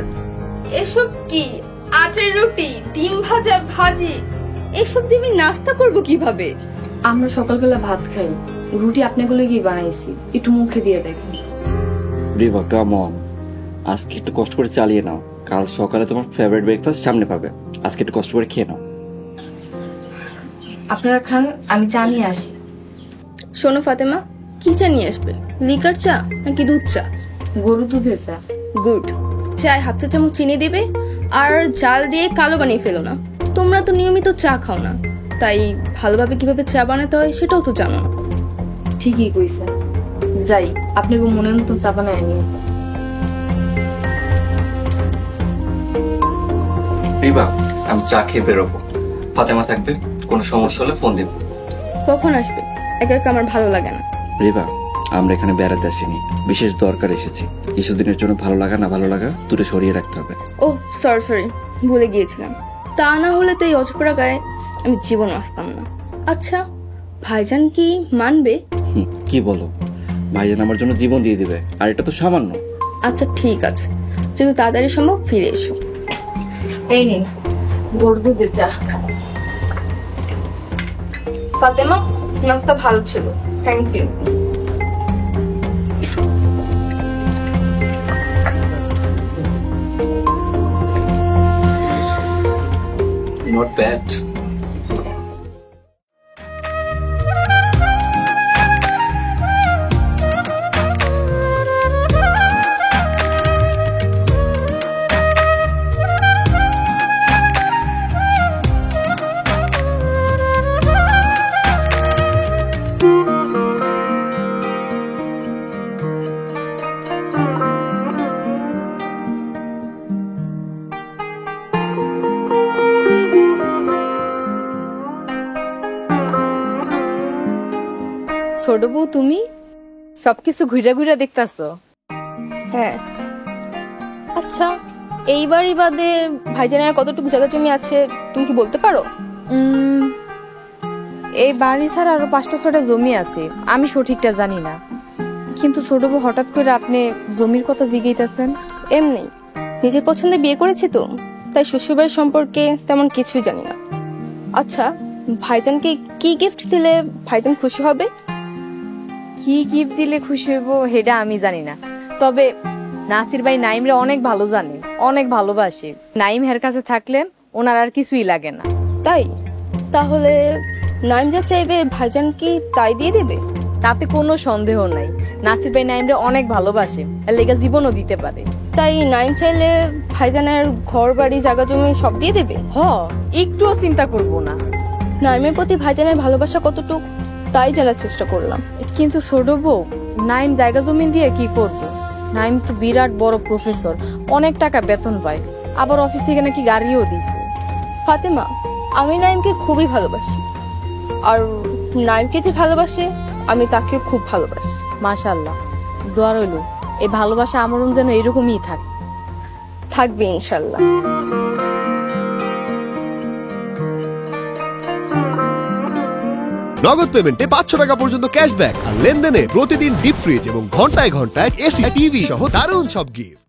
Start. এসব কি? আটের রুটি, ডিম ভাজা, ভাজি, এসব দিয়ে আমি নাস্তা করবো কিভাবে? আমরা সকালবেলা ভাত খাই, রুটি আপনাগুলো কি বানাইছি, একটু মুখে দিয়ে দেখুন। রিভা কাম অন, আজকে একটু কষ্ট করে চালিয়ে নাও। কাল সকালে তোমার ফেভারিট ব্রেকফাস্ট সামনে পাবে। আজকে একটু কষ্ট করে খেয়ে নাও। আপনারা খান, আমি চা নিয়ে আসি। শোনো ফাতেমা, কি চা নিয়ে আসবে? লিকার চা নাকি দুধ চা? গরু দুধের চা। গুড। চায় হাফ চা চামচ চিনি দেবে, আর জাল দিয়ে কালো বানিয়ে ফেলো না। তোমরা তো নিয়মিত চা খাও না, তাই ভালোভাবে কিভাবে চা বানাতে হয় সেটাও তো জানো না। ঠিকই কইছে, যাই আপনি মনের মতন চা বানায় নিয়ে। রিভা, আমি চা খেয়ে বেরোবো। ফাতেমা থাকবে, কোনো সমস্যা হলে ফোন দেব। কখন আসবে? একা একা আমার ভালো লাগে না। রিভা, আমরা এখানে বেড়াতে আসিনি, বিশেষ দরকার এসেছি। কিছুদিনের জন্য ভালো লাগা না ভালো লাগা দুটো সরিয়ে রাখতে হবে। ও সরি, ভুলে গিয়েছিলাম। তা না হলে তো এই অজপরা গায়ে আমি জীবন আসতাম না। আচ্ছা, ভাইজান কি মানবে? কি বলো? ভাইজান আমার জন্য জীবন দিয়ে দিবে, আর এটা তো সামান্য। আচ্ছা ঠিক আছে, যদি তাড়াতাড়ি সম্ভব ফিরে এসো। এই নিন গরু দুধের চা। ফাতেমা, নাস্তা ভালো ছিল, থ্যাংক ইউ। Not bad. ছোট বউ, তুমি সবকিছু ঘুরা ঘুরা দেখতাছো? হ্যাঁ। আচ্ছা, এইবারই বাদে ভাইজানের কতটুকু জায়গা জমি আছে তুমি কি বলতে পারো? এই বাড়ি ছাড়া আরো 5টা-6টা জমি আছে, আমি সঠিকটা জানি না। কিন্তু ছোট বউ, হঠাৎ করে আপনি জমির কথা জিজ্ঞাইতেছেন? এমনি, নিজের পছন্দে বিয়ে করেছি তো, তাই শ্বশুরবাড়ির সম্পর্কে তেমন কিছুই জানি না। আচ্ছা, ভাইজানকে কি গিফট দিলে ভাইজান খুশি হবে? কি গিফট দিলে খুশি হইব সেটা আমি জানি না, তবে নাসির ভাই নাইমরে অনেক ভালো জানে, অনেক ভালোবাসে। নাইম হের কাছে থাকলে ওনার আর কিছুই লাগে না। তাই? তাহলে নাইম যা চাইবে ভাইজান কি তাই দিয়ে দেবে? তাতে কোনো সন্দেহ নাই, নাসির ভাই নাইমরে অনেক ভালোবাসে, আর লেগা জীবনও দিতে পারে। তাই নাইম চাইলে ভাইজানের ঘর বাড়ি জায়গা জমি সব দিয়ে দেবে? একটুও চিন্তা করব না। নাইমের প্রতি ভাইজানের ভালোবাসা কতটুকু তাই জানার চেষ্টা করলাম। কিন্তু ছোট বউ, নাইম জায়গা জমি দিয়ে কি করবে? নাইম তো বিরাট বড় প্রফেসর, অনেক টাকা বেতন পায়, আবার অফিস থেকে নাকি গাড়িও দিছে। ফাতেমা, আমি নাইমকে খুবই ভালোবাসি, আর নাইমকে যে ভালোবাসে আমি তাকে খুব ভালোবাসি। মাশাআল্লাহ, দোয়া রইল এই ভালোবাসা আমরণ যেন এরকমই থাকে। থাকবে ইনশাল্লাহ। নগদ পেমেন্টে 500 টাকা পর্যন্ত ক্যাশব্যাক, আর লেনদেনে প্রতিদিন ডিপ ফ্রিজ এবং ঘন্টায় ঘন্টায় এসি, টিভি সহ দারুণ সব গিফট।